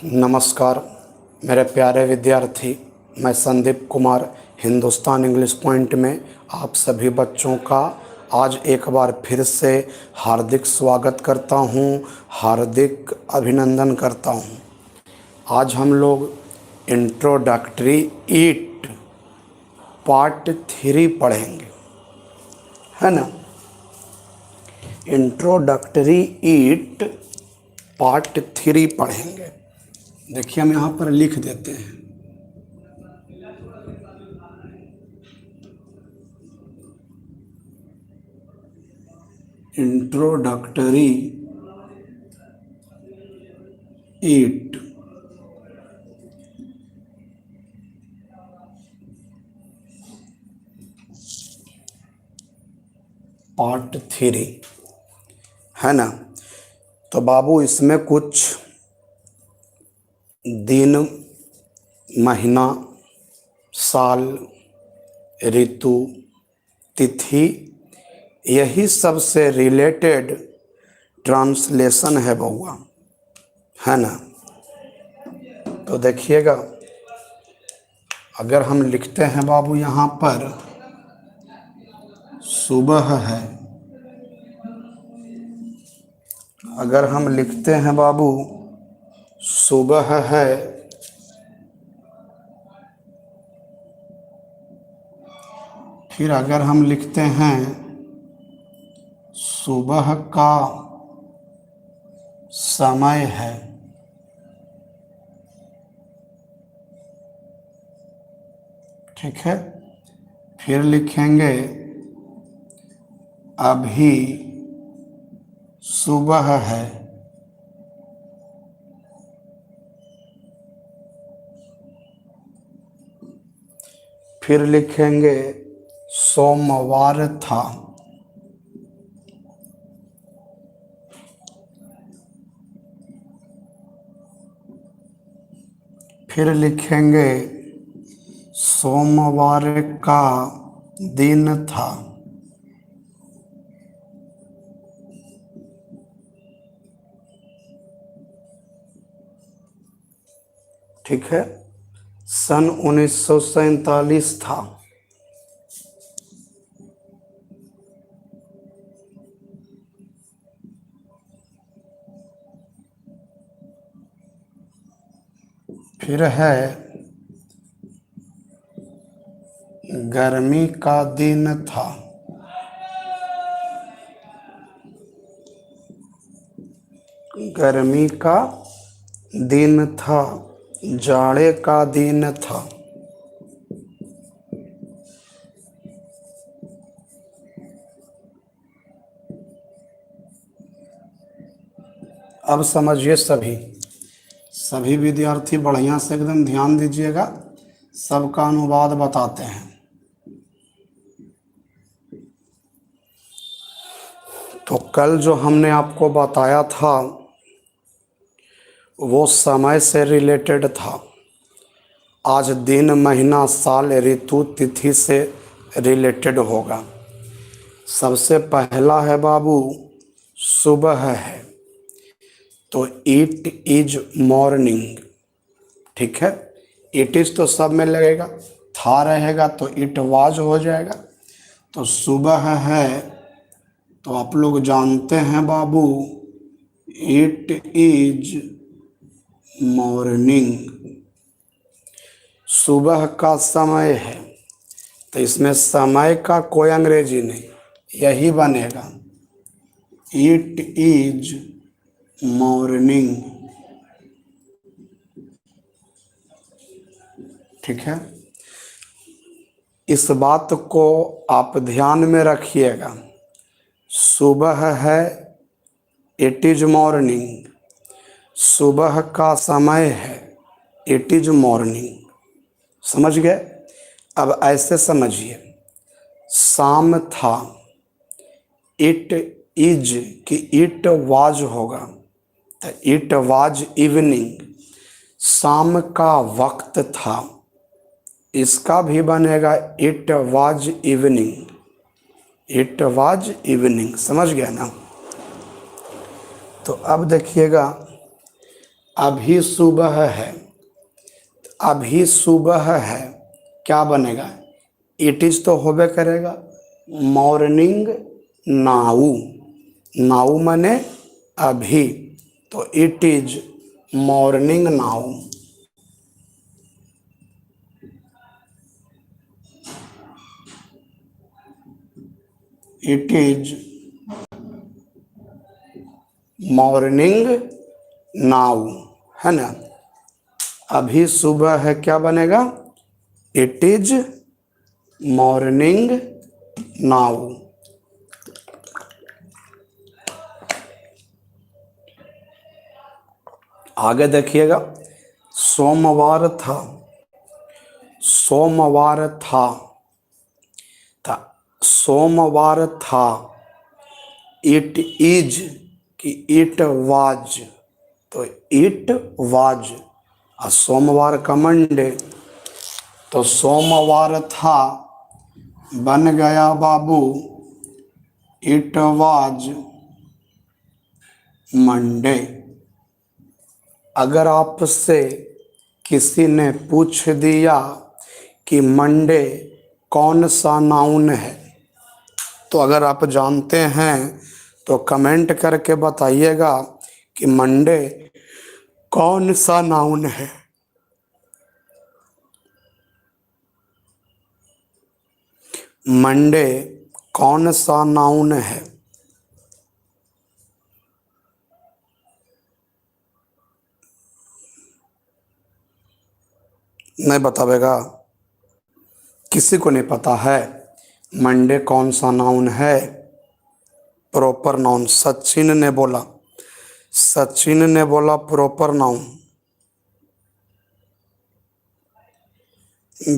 नमस्कार मेरे प्यारे विद्यार्थी, मैं संदीप कुमार हिंदुस्तान इंग्लिश पॉइंट में आप सभी बच्चों का आज एक बार फिर से हार्दिक स्वागत करता हूं, हार्दिक अभिनंदन करता हूं। आज हम लोग इंट्रोडक्टरी ईट पार्ट 3 पढ़ेंगे, है ना। इंट्रोडक्टरी ईट पार्ट 3 पढ़ेंगे। देखिए हम यहाँ पर लिख देते हैं, इंट्रोडक्टरी ईट पार्ट 3, है ना। तो बाबू इसमें कुछ दिन, महीना, साल, ऋतु, तिथि, यही सब से रिलेटेड ट्रांसलेशन है बउआ, है ना। तो देखिएगा, अगर हम लिखते हैं बाबू यहाँ पर सुबह है, अगर हम लिखते हैं बाबू सुबह है, फिर अगर हम लिखते हैं सुबह का समय है, ठीक है। फिर लिखेंगे अभी सुबह है, फिर लिखेंगे सोमवार था, फिर लिखेंगे सोमवार का दिन था, ठीक है। सन 1947 था, फिर है गर्मी का दिन था, गर्मी का दिन था, जाड़े का दिन था, अब समझिए सभी विद्यार्थी बढ़िया से एकदम ध्यान दीजिएगा, सबका अनुवाद बताते हैं। तो कल जो हमने आपको बताया था वो समय से रिलेटेड था, आज दिन, महीना, साल, ऋतु, तिथि से रिलेटेड होगा। सबसे पहला है बाबू सुबह है, तो इट इज मॉर्निंग, ठीक है। इट इज तो सब में लगेगा, था रहेगा तो इट वाज हो जाएगा। तो सुबह है तो आप लोग जानते हैं बाबू इट इज मॉर्निंग। सुबह का समय है तो इसमें समय का कोई अंग्रेजी नहीं, यही बनेगा इट इज मॉर्निंग, ठीक है। इस बात को आप ध्यान में रखिएगा, सुबह है इट इज मॉर्निंग, सुबह का समय है इट इज मॉर्निंग, समझ गए। अब ऐसे समझिए, शाम था इट इज कि इट वाज होगा, तो इट वाज इवनिंग, शाम का वक्त था, इसका भी बनेगा it was evening, it was evening, समझ गया ना। तो अब देखिएगा, अभी सुबह है, अभी सुबह है, क्या बनेगा? इट इज तो होबे करेगा। मॉर्निंग नाउ, नाउ माने अभी, तो it is morning now. It is morning now, है ना? अभी सुबह है, क्या बनेगा? It is morning now. आगे देखिएगा, सोमवार था, सोमवार था, सोमवार था। इट इज कि इट वाज, तो इट वाज। सोमवार का मंडे, तो सोमवार था बन गया बाबू इट वाज मंडे। अगर आपसे किसी ने पूछ दिया कि मंडे कौन सा नाउन है, तो अगर आप जानते हैं तो कमेंट करके बताइएगा कि मंडे कौन सा नाउन है। मंडे कौन सा नाउन है? नहीं बतावेगा? किसी को नहीं पता है मंडे कौन सा नाउन है? Proper noun. सचिन ने बोला, सचिन ने बोला प्रॉपर नाउन।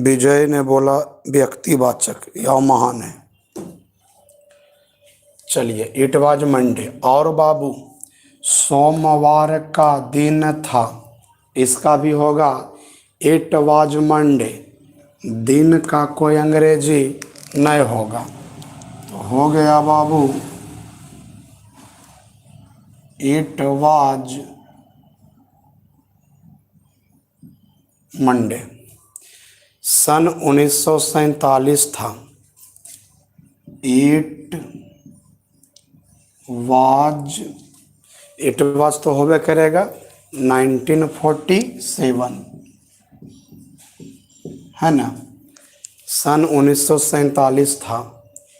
विजय ने बोला व्यक्तिवाचक या महान है। चलिए, इट वाज मंडे। और बाबू, सोमवार का दिन था, इसका भी होगा इट वाज मंडे। दिन का कोई अंग्रेजी नहीं होगा, तो हो गया बाबू इट वाज मंडे। सन 1947 था। इट वाज, इट वाज तो होबे करेगा 1947, है ना? सन 1947 था,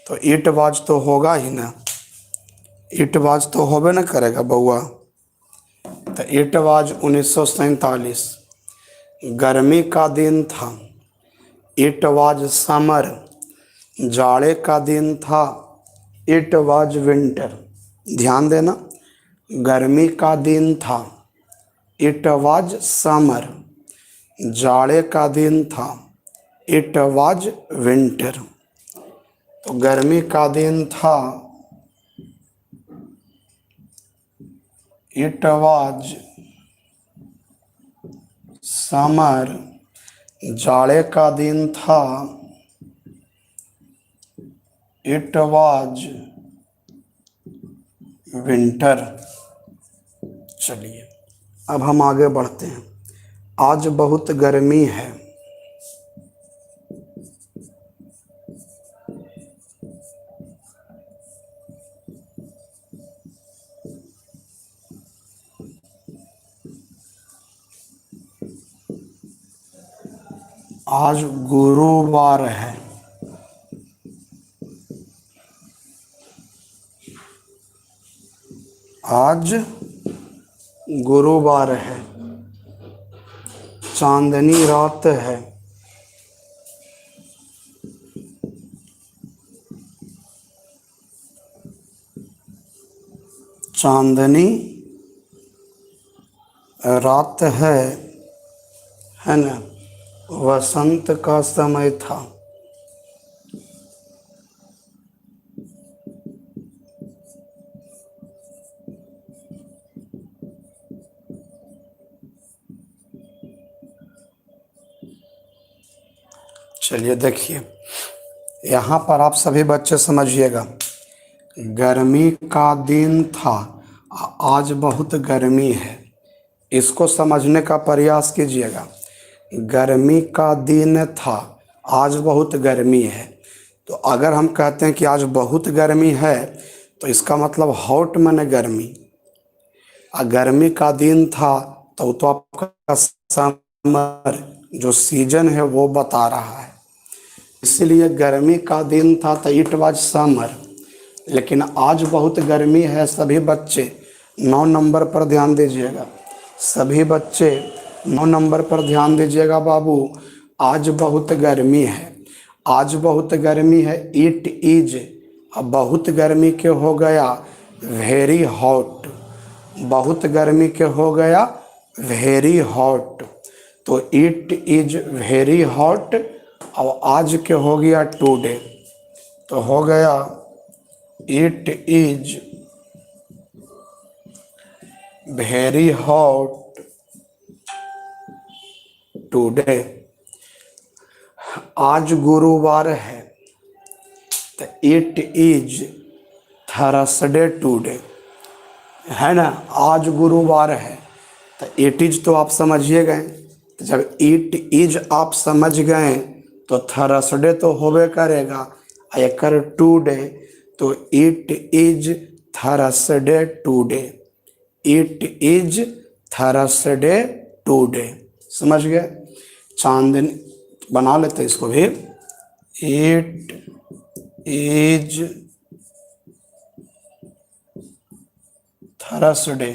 तो इट वाज तो होगा ही ना। इट वाज तो होबे ना करेगा बउआ। तो इट वाज 1947। गर्मी का दिन था। It was summer. जाड़े का दिन था। It was winter. ध्यान देना, गर्मी का दिन था, इट वाज समर। जाड़े का दिन था, इट वाज विंटर। तो गर्मी का दिन था, इट वाज समर। जाड़े का दिन था, इट वाज विंटर। चलिए, अब हम आगे बढ़ते हैं। आज बहुत गर्मी है। आज गुरुवार है। आज गुरुवार है। चांदनी रात है। चांदनी रात है ना? वसंत का समय था। चलिए देखिए, यहाँ पर आप सभी बच्चे समझिएगा। गर्मी का दिन था, आज बहुत गर्मी है। इसको समझने का प्रयास कीजिएगा। गर्मी का दिन था, आज बहुत गर्मी है। तो अगर हम कहते हैं कि आज बहुत गर्मी है तो इसका मतलब हॉट माने गर्मी। गर्मी का दिन था तो आपका समर जो सीजन है वो बता रहा है। इसीलिए गर्मी का दिन था तो इट वाज समर। लेकिन आज बहुत गर्मी है। सभी बच्चे 9 नंबर पर ध्यान दीजिएगा। सभी बच्चे 9 नंबर पर ध्यान दीजिएगा बाबू। आज बहुत गर्मी है, आज बहुत गर्मी है। इट इज, अब बहुत गर्मी के हो गया वेरी हॉट। बहुत गर्मी के हो गया वेरी हॉट। तो इट इज वेरी हॉट। और आज के हो गया टुडे, तो हो गया it is very hot today. आज गुरुवार है तो इट इज थर्सडे टुडे, है ना। आज गुरुवार है तो इट इज तो आप समझिए गए। तो जब इट इज आप समझ गए तो थर्सडे तो होबे करेगा। एकर टुडे तो it is Thursday today. It is Thursday today, समझ गए। चांदनी बना लेते इसको भी। It is Thursday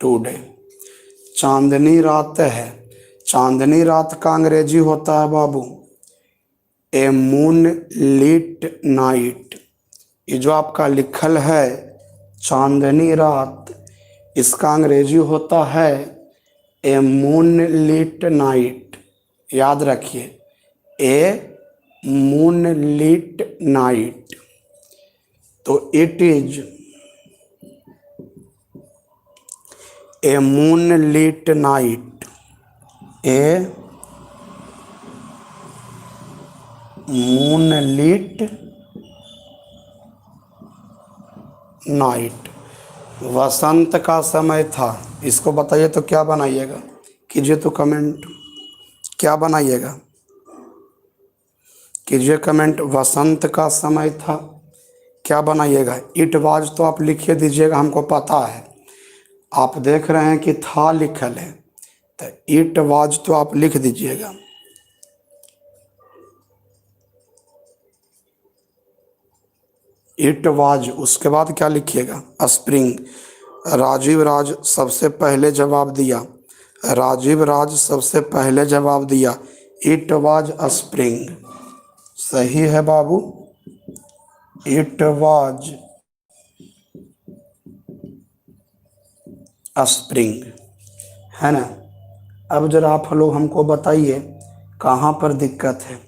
today. चांदनी रात है। चांदनी रात का अंग्रेजी होता है बाबू ए मून लिट नाइट। ये जो आपका लिखल है चांदनी रात, इसका अंग्रेजी होता है ए मून लिट नाइट। याद रखिए, ए मून लिट नाइट। तो it is a moonlit night. A moonlit night. वसंत का समय था। इसको बताइए तो क्या बनाइएगा, कीजिए तो कमेंट, क्या बनाइएगा, कीजिए कमेंट। वसंत का समय था, क्या बनाइएगा। इट वाज तो आप लिखिए दीजिएगा, हमको पता है। आप देख रहे हैं कि था लिखल है तो इट वाज तो आप लिख दीजिएगा। इट वाज, उसके बाद क्या लिखिएगा, स्प्रिंग। राजीव राज सबसे पहले जवाब दिया। राजीव राज सबसे पहले जवाब दिया इट वाज स्प्रिंग। सही है बाबू, इट वाज स्प्रिंग, है ना। अब जरा आप लोग हमको बताइए कहाँ पर दिक्कत है।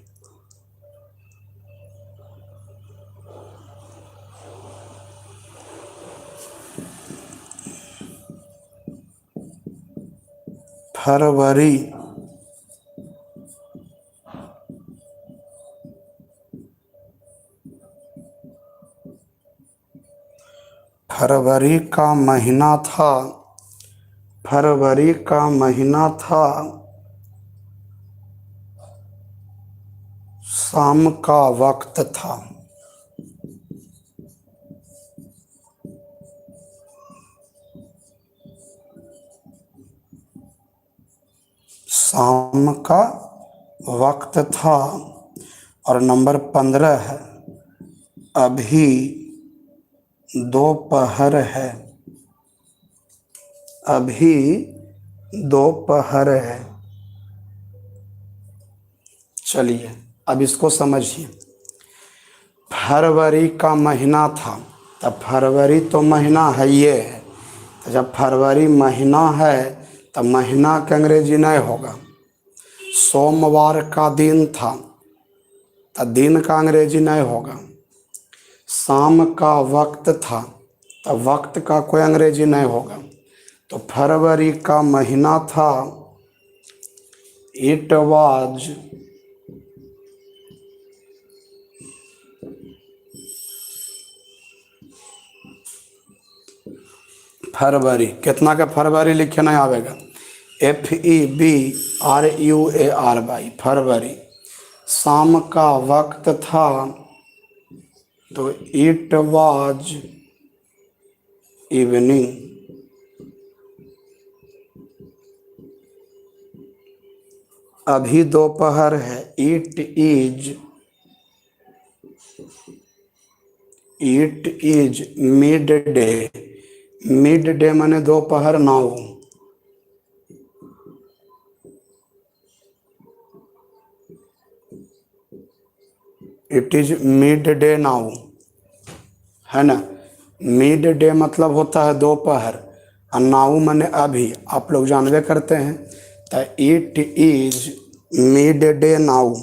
फरवरी, फरवरी का महीना था। फरवरी का महीना था, शाम का वक्त था। शाम का वक्त था। और नंबर 15 है अभी दोपहर है। अभी दोपहर है। चलिए अब इसको समझिए। फरवरी का महीना था, तब फरवरी तो महीना है ये है। तो जब फरवरी महीना है तब महीना का अंग्रेजी नहीं होगा। सोमवार का दिन था तब दिन का अंग्रेजी नहीं होगा। शाम का वक्त था तब वक्त का कोई अंग्रेजी नहीं होगा। तो फरवरी का महीना था, इट वाज फरवरी, कितना का फरवरी लिखे नहीं आवेगा, FEBRUARY, फरवरी। शाम का वक्त था तो इट वाज इवनिंग। अभी दोपहर है, it is mid day. Mid day माने दोपहर ना हो। It is mid day now, है ना। मिड डे मतलब होता है दोपहर, और नाउ माने अभी, आप लोग जानबे करते हैं। तो it is mid day now,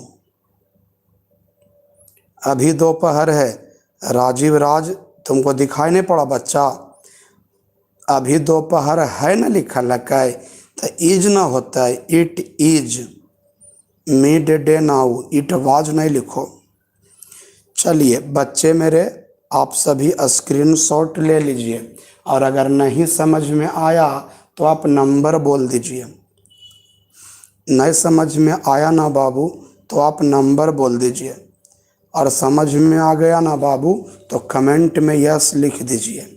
अभी दोपहर है। राजीव राज, तुमको दिखाई नहीं पड़ा बच्चा, अभी दोपहर है ना लिखा लगा है, तो इज ना होता है, it is mid day now, it was नहीं लिखो। चलिए बच्चे मेरे, आप सभी स्क्रीनशॉट ले लीजिए, और अगर नहीं समझ में आया तो आप नंबर बोल दीजिए। नहीं समझ में आया ना बाबू तो आप नंबर बोल दीजिए, और समझ में आ गया ना बाबू तो कमेंट में यस लिख दीजिए।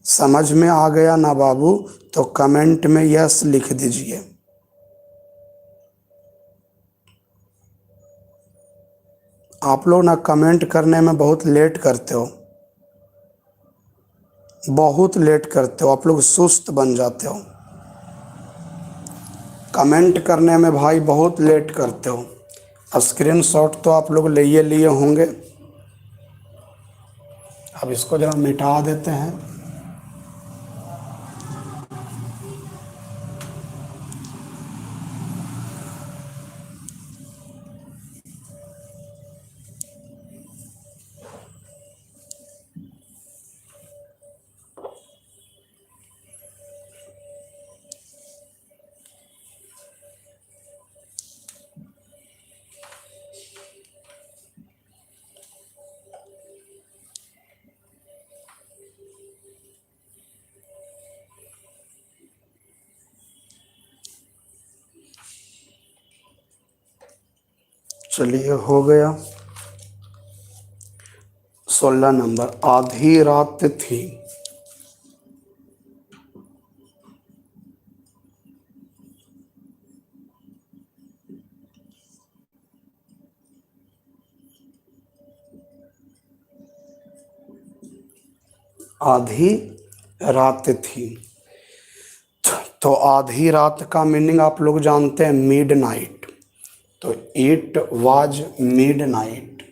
समझ में आ गया ना बाबू तो कमेंट में यस लिख दीजिए। आप लोग ना कमेंट करने में बहुत लेट करते हो, बहुत लेट करते हो, आप लोग सुस्त बन जाते हो। कमेंट करने में भाई बहुत लेट करते हो। स्क्रीनशॉट तो आप लोग लिए लिए होंगे। अब इसको जरा मिटा देते हैं। चलिए हो गया। 16 नंबर, आधी रात थी। आधी रात थी, तो आधी रात का मीनिंग आप लोग जानते हैं, मिड नाइट। तो it was mid night.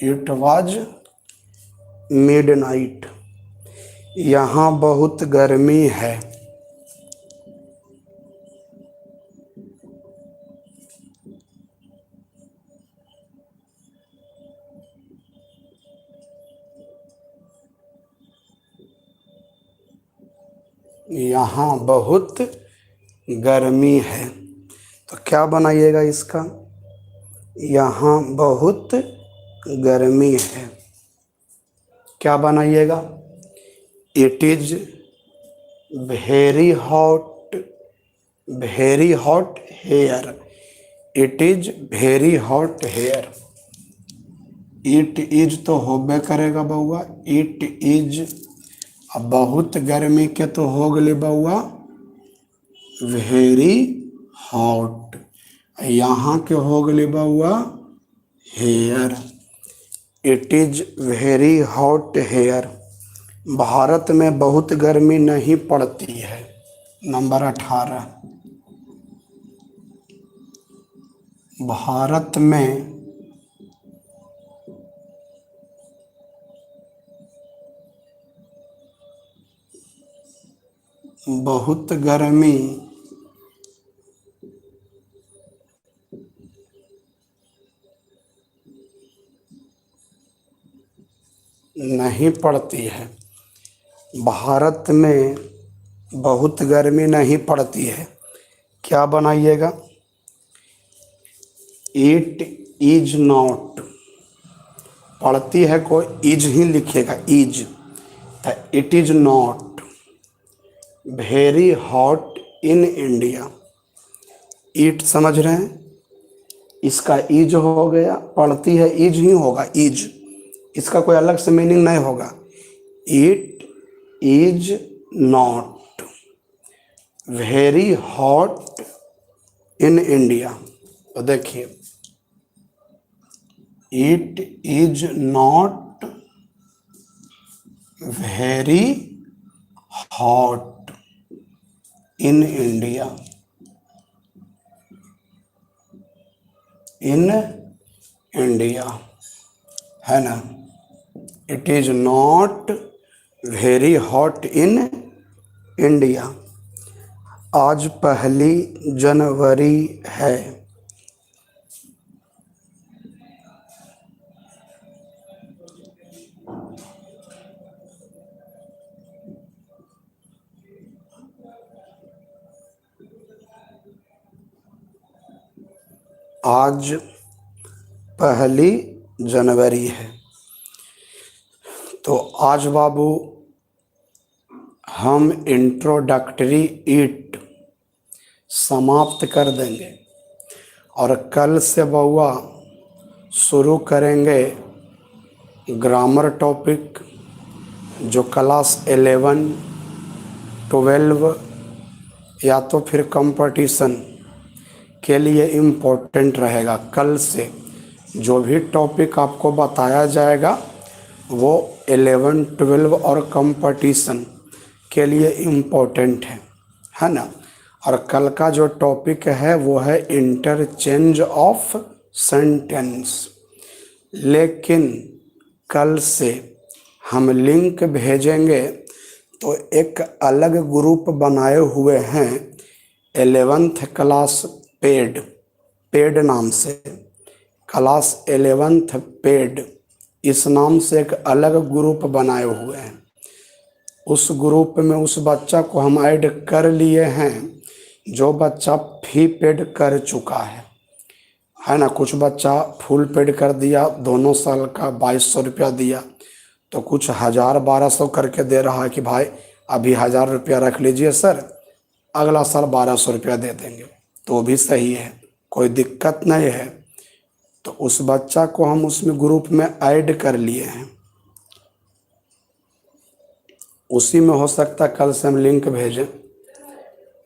It was mid night. यहाँ बहुत गर्मी है। यहाँ बहुत गर्मी है, तो क्या बनाइएगा इसका, यहाँ बहुत गर्मी है, क्या बनाइएगा, it is very hot, very hot here. It is very hot here. It is तो होबे करेगा बउआ, इट इज। अब बहुत गर्मी के तो हो गए बउआ वेरी हॉट, यहाँ के हो गए बउआ here. It is very hot here. Bharat में बहुत गर्मी नहीं पड़ती है, नंबर 18। भारत में बहुत गर्मी नहीं पड़ती है। भारत में बहुत गर्मी नहीं पड़ती है, क्या बनाइएगा, इट इज नॉट, पढ़ती है कोई इज ही लिखेगा, इज, तो it is not very hot in India. It समझ रहे हैं, इसका इज हो गया, पढ़ती है इज ही होगा, इज, इसका कोई अलग से मीनिंग नहीं होगा। It is not very hot in India. तो देखिए, it is not very hot in India, in India, है ना। It is not very hot in India. आज 1 जनवरी है। आज 1 जनवरी है। तो आज बाबू हम इंट्रोडक्टरी ईट समाप्त कर देंगे और कल से बउआ शुरू करेंगे ग्रामर टॉपिक, जो क्लास 11, 12 या तो फिर कंपटीशन के लिए इम्पोर्टेंट रहेगा। कल से जो भी टॉपिक आपको बताया जाएगा वो 11, 12 और कंपटीशन के लिए इम्पोर्टेंट है ना। और कल का जो टॉपिक है वो है इंटरचेंज ऑफ सेंटेंस। लेकिन कल से हम लिंक भेजेंगे तो एक अलग ग्रुप बनाए हुए हैं 11th क्लास पेड नाम से, क्लास 11th पेड, इस नाम से एक अलग ग्रुप बनाए हुए हैं। उस ग्रुप में उस बच्चा को हम ऐड कर लिए हैं जो बच्चा फी पेड कर चुका है ना। कुछ बच्चा फुल पेड कर दिया, दोनों साल का 2200 रुपया दिया, तो कुछ 1000-1200 करके दे रहा है कि भाई अभी 1000 रुपया रख लीजिए सर, अगला साल 1200 रुपया दे देंगे, तो भी सही है, कोई दिक्कत नहीं है। तो उस बच्चा को हम उसमें ग्रुप में ऐड कर लिए हैं। उसी में हो सकता कल से हम लिंक भेजें।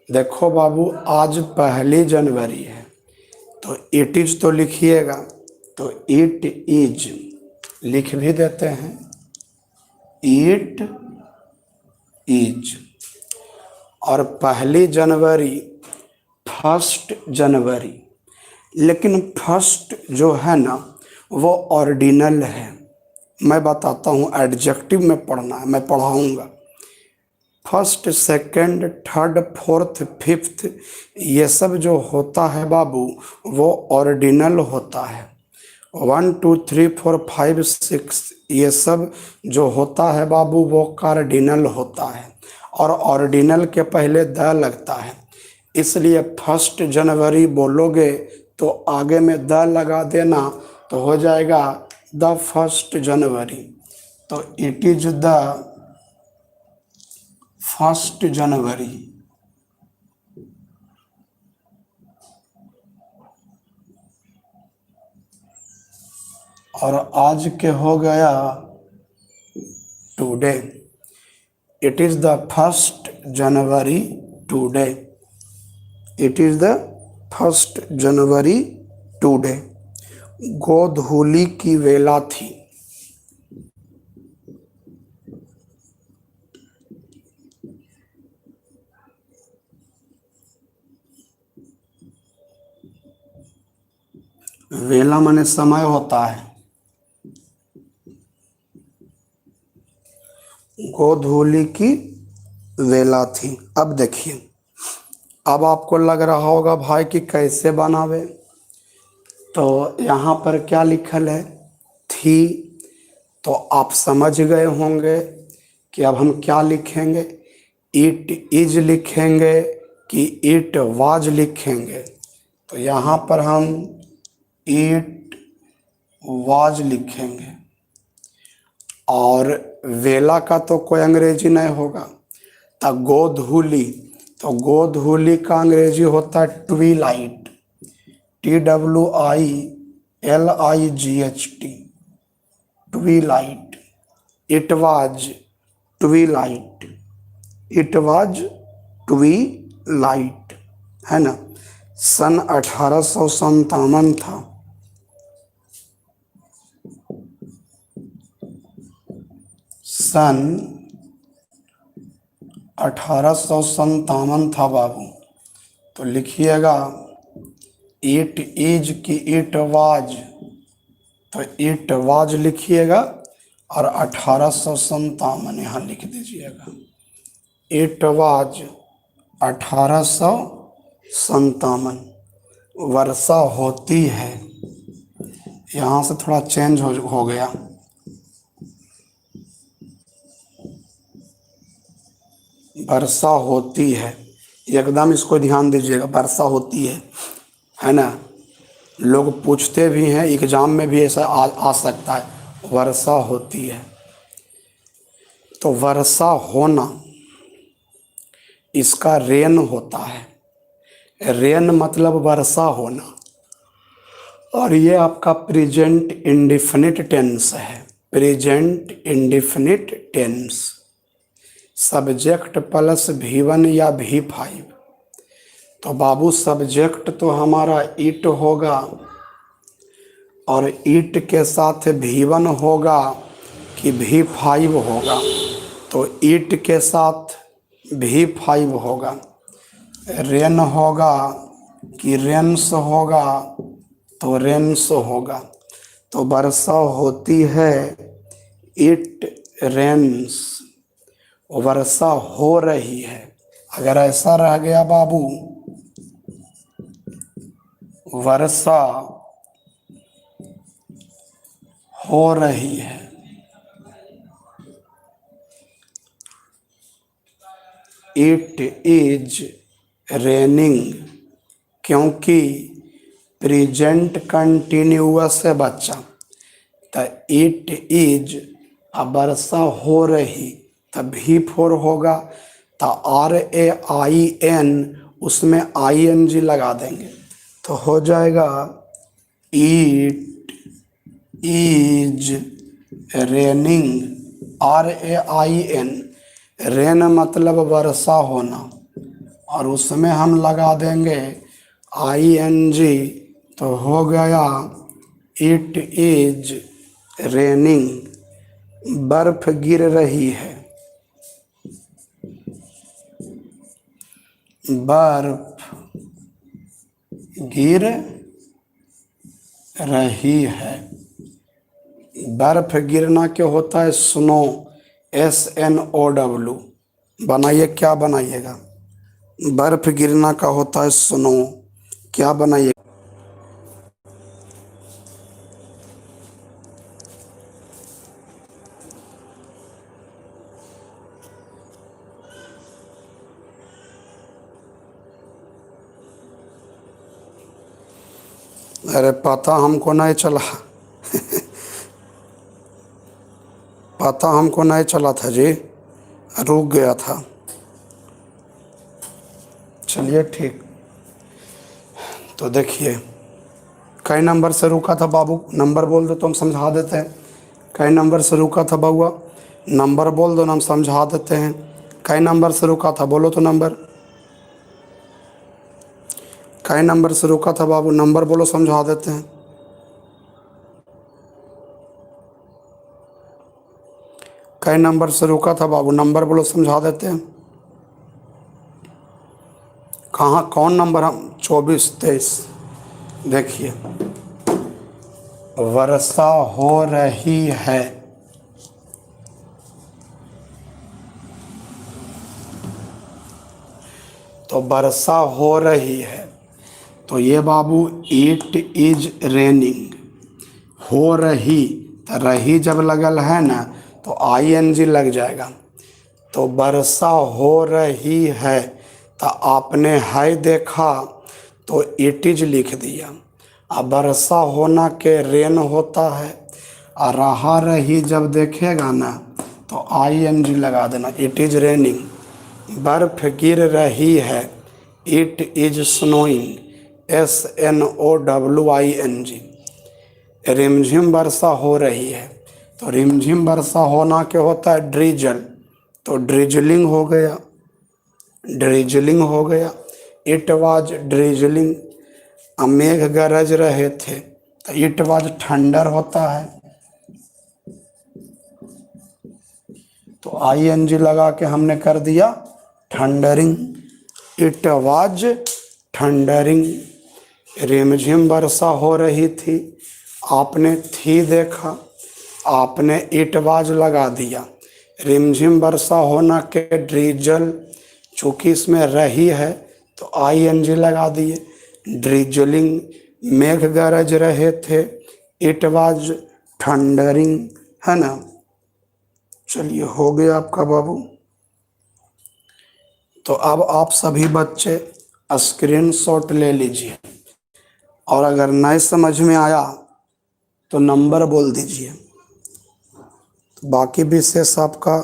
देखो बाबू, आज 1 जनवरी है, तो इट इज तो लिखिएगा, तो इट इज लिख भी देते हैं, इट इज। और 1 जनवरी 1 जनवरी, लेकिन फर्स्ट जो है ना वो ऑर्डिनल है। मैं बताता हूँ, एडजेक्टिव में पढ़ना है, मैं पढ़ाऊँगा। First, second, third, fourth, fifth, ये सब जो होता है बाबू वो ऑर्डिनल होता है। 1, 2, 3, 4, 5, 6 ये सब जो होता है बाबू वो कार्डिनल होता है, और ऑर्डिनल के पहले द लगता है। इसलिए 1 जनवरी बोलोगे तो आगे में द लगा देना, तो हो जाएगा द 1 जनवरी। तो इट इज द 1 जनवरी। और आज के हो गया today, it is the 1 January today, it is the 1 January today. गोधूली की वेला थी, वेला माने समय होता है। गोधूली की वेला थी। अब देखिए, अब आपको लग रहा होगा भाई कि कैसे बनावे, तो यहाँ पर क्या लिखल है, थी, तो आप समझ गए होंगे कि अब हम क्या लिखेंगे, इट इज लिखेंगे कि इट वाज लिखेंगे। तो यहाँ पर हम इट वाज लिखेंगे। और वेला का तो कोई अंग्रेजी नहीं होगा, तो गोधूली, तो गोधूली का अंग्रेजी होता है Twilight, TWILIGHT, Twilight. It was Twilight, it was Twilight, है ना। सन 1857 था। सन 1857 था बाबू। तो लिखिएगा इट इज की इट वाज, तो इट वाज लिखिएगा और 1857 यहाँ लिख दीजिएगा। It was 1857। वर्षा होती है, यहाँ से थोड़ा चेंज हो गया। वर्षा होती है, एकदम इसको ध्यान दीजिएगा, वर्षा होती है ना। लोग पूछते भी हैं, एग्जाम में भी ऐसा आ सकता है, वर्षा होती है। तो वर्षा होना, इसका रेन होता है। रेन मतलब वर्षा होना, और ये आपका प्रेजेंट इंडेफिनिट टेंस है। Present indefinite tense, subject plus V1 या V5। तो बाबू सब्जेक्ट तो हमारा इट होगा, और इट के साथ V1 होगा कि V5 होगा। तो इट के साथ V5 होगा। रेन होगा कि रेन्स होगा, तो रेन्स होगा। तो वर्षा होती है, इट रेन्स, वर्षा हो रही है। अगर ऐसा रह गया बाबू, वर्षा हो रही है, इट इज रेनिंग, क्योंकि प्रेजेंट कंटिन्यूअस है बच्चा। तो इट इज, अब वर्षा हो रही, तब V4 होगा। तो RAIN, उसमें ING लगा देंगे, तो हो जाएगा it is raining. RAIN, rain मतलब वर्षा होना, और उसमें हम लगा देंगे ING, तो हो गया इट इज रेनिंग। बर्फ गिर रही है, बर्फ गिर रही है। बर्फ गिरना क्या होता है? Snow, SNOW। बनाइए, क्या बनाइएगा? बर्फ गिरना का होता है स्नो, क्या बनाइए? अरे पता हमको नहीं चला पता हमको नहीं चला था जी, रुक गया था। चलिए ठीक। तो देखिए, कई नंबर से रुका था बाबू? नंबर बोल दो तो हम समझा देते हैं। कई नंबर से रुका था बाबुआ? नंबर बोल दो ना, हम समझा देते हैं। कई नंबर से रुका था? बोलो तो नंबर। कई नंबर से रुका था बाबू? नंबर बोलो, समझा देते हैं। कई नंबर से रुका था बाबू? नंबर बोलो, समझा देते हैं। कहाँ, कौन नंबर? हम 24, 23। देखिए, वर्षा हो रही है, तो वर्षा हो रही है, तो ये बाबू इट इज रेनिंग। हो रही, तो रही जब लगल है ना, तो ING लग जाएगा। तो वर्षा हो रही है, तो आपने है देखा तो इट इज लिख दिया, अब वर्षा होना के रेन होता है, और रहा रही जब देखेगा ना तो ING लगा देना, इट इज़ रेनिंग। बर्फ गिर रही है, इट इज स्नोइंग, SNOWING। रिमझिम वर्षा हो रही है, तो रिमझिम वर्षा होना क्या होता है, ड्रिजल, तो ड्रिजलिंग हो गया, ड्रिजलिंग हो गया। It was drizzling. अब मेघ गरज रहे थे, तो इट वाज थंडर होता है, तो ING लगा के हमने कर दिया थंडरिंग। It was thundering. रिमझिम वर्षा हो रही थी, आपने थी देखा, आपने इट वाज लगा दिया। रिमझिम वर्षा होना के ड्रिजल, चूँकि इसमें रही है तो ING लगा दिए, ड्रिजलिंग। मेघ गरज रहे थे, इट वाज थंडरिंग, है ना। चलिए हो गया आपका बाबू। तो अब आप सभी बच्चे स्क्रीनशॉट ले लीजिए, और अगर नहीं समझ में आया तो नंबर बोल दीजिए। तो बाकी विशेष आपका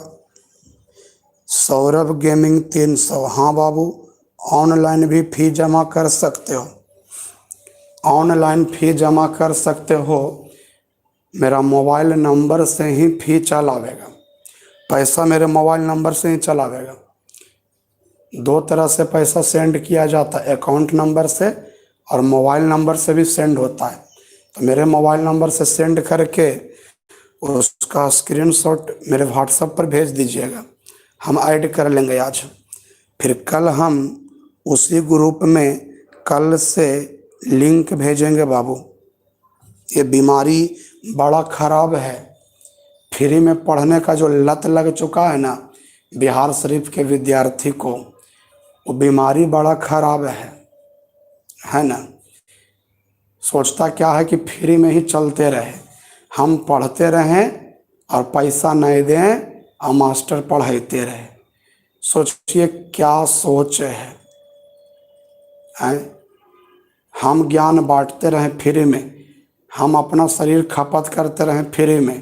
सौरभ गेमिंग 300। हाँ बाबू, ऑनलाइन भी फी जमा कर सकते हो, ऑनलाइन फी जमा कर सकते हो। मेरा मोबाइल नंबर से ही फी चलावेगा, पैसा मेरे मोबाइल नंबर से ही चलावेगा। दो तरह से पैसा सेंड किया जाता है, अकाउंट नंबर से और मोबाइल नंबर से भी सेंड होता है। तो मेरे मोबाइल नंबर से सेंड करके उसका स्क्रीनशॉट मेरे व्हाट्सएप पर भेज दीजिएगा, हम ऐड कर लेंगे आज। फिर कल हम उसी ग्रुप में कल से लिंक भेजेंगे बाबू। ये बीमारी बड़ा ख़राब है, फ्री में पढ़ने का जो लत लग चुका है ना बिहार शरीफ के विद्यार्थी को, वो बीमारी बड़ा ख़राब है ना। सोचता क्या है कि फ्री में ही चलते रहे, हम पढ़ते रहें और पैसा नहीं दें और मास्टर पढ़ाते रहे। सोचिए क्या सोच हैं? हम ज्ञान बांटते रहें फ्री में, हम अपना शरीर खपत करते रहें फ्री में,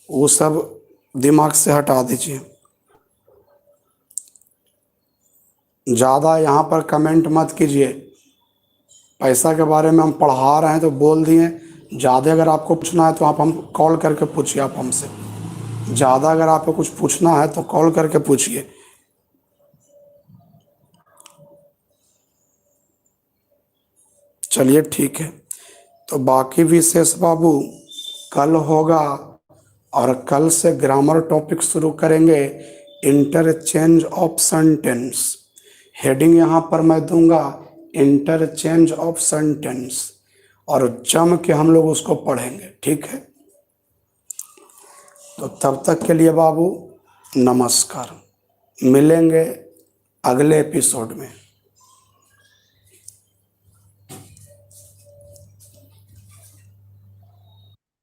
वो सब दिमाग से हटा दीजिए। ज़्यादा यहाँ पर कमेंट मत कीजिए, पैसा के बारे में हम पढ़ा रहे हैं तो बोल दिए। ज़्यादा अगर आपको पूछना है तो आप हम कॉल करके पूछिए, आप हमसे ज़्यादा अगर आपको कुछ पूछना है तो कॉल करके पूछिए। चलिए ठीक है, तो बाकी विशेष बाबू कल होगा, और कल से ग्रामर टॉपिक शुरू करेंगे, इंटरचेंज ऑफ सेंटेंस। हेडिंग यहाँ पर मैं दूंगा इंटरचेंज ऑफ सेंटेंस, और जम के हम लोग उसको पढ़ेंगे, ठीक है। तो तब तक के लिए बाबू नमस्कार, मिलेंगे अगले एपिसोड में।